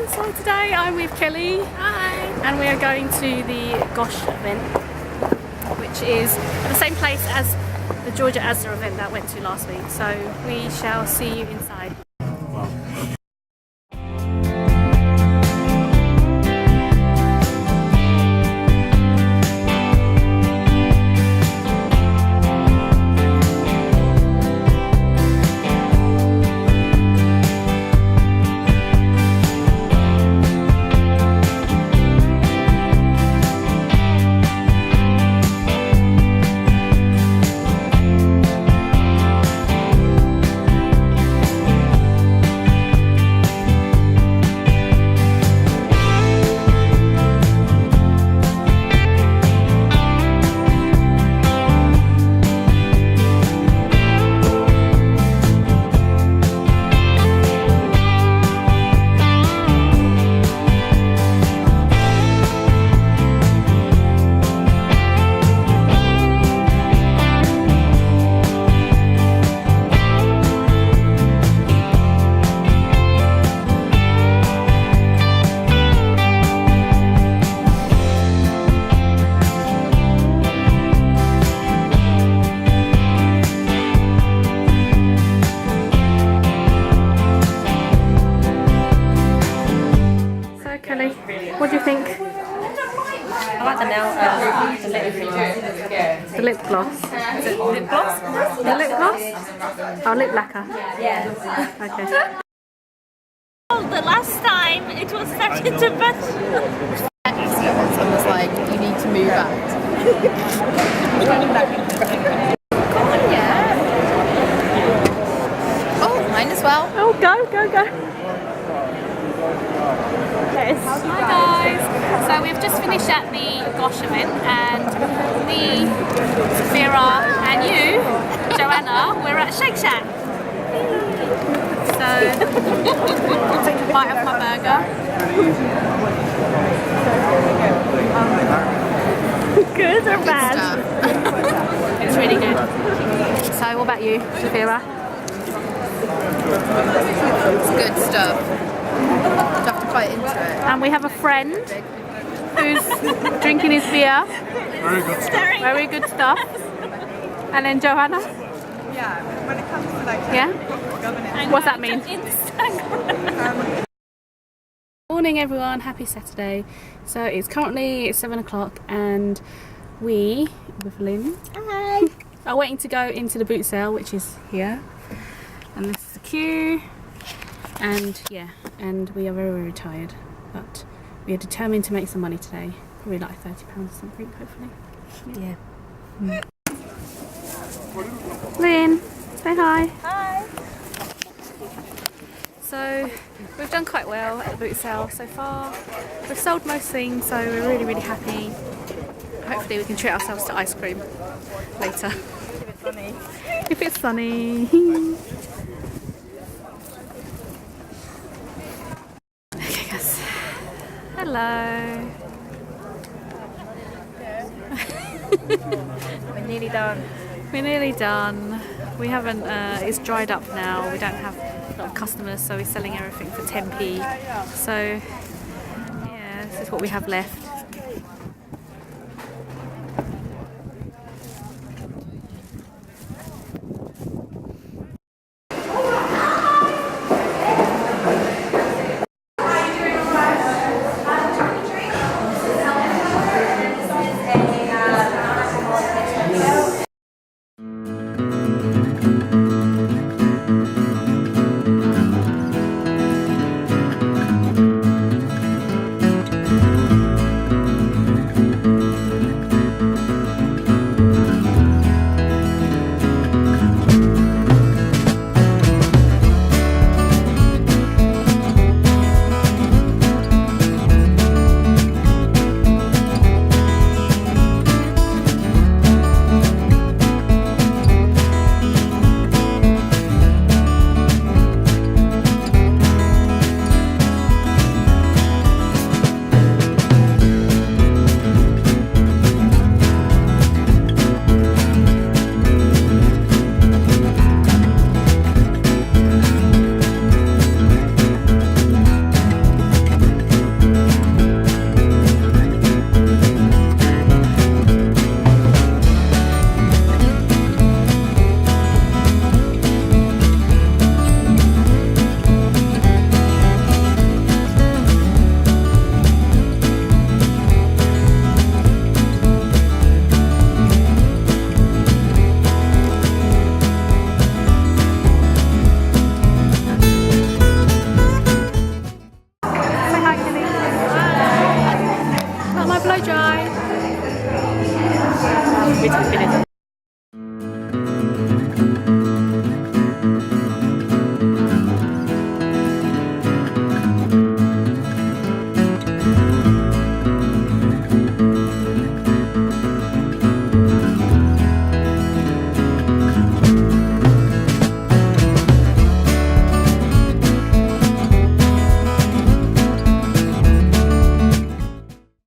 everyone, so today I'm with Kelly. Hi. And we are going to the Gosh event, which is the same place as the Georgia Asda event that I went to last week, so we shall see you inside. What do you think? I like the nail, The lip gloss. Is it lip gloss? The lip gloss? Oh, lip lacquer. Yeah. Okay. Oh, the last time it was such a intervention. I was like, you need to move out. Come on, yeah. Oh, mine as well. Oh, go. Yes. Hi guys. So we've just finished at the Gosh event, and me, Sophia, and you, Joanna, we're at Shake Shack. So I'll take a bite of my burger. Good or bad? It's really good. So what about you, Sophia? It's good stuff. You have to bite into it. And we have a friend who's drinking his beer. Very good stuff. Very good stuff. And then Johanna? Yeah, when it comes to like Yeah? What's that mean? Morning everyone, happy Saturday. So it's currently 7 o'clock and we, with Lynn, Hi. are waiting to go into the boot sale, which is here. And this is the queue. And yeah, and we are very tired, but we are determined to make some money today. Probably like £30 or something, hopefully. Yeah. Lynn, say hi. Hi. So we've done quite well at the boot sale so far. We've sold most things, so we're really happy. Hopefully we can treat ourselves to ice cream later. if it's funny. If it's sunny. Hello. We're nearly done. We're nearly done. We haven't, it's dried up now. We don't have a lot of customers, so we're selling everything for 10p. So, yeah, this is what we have left.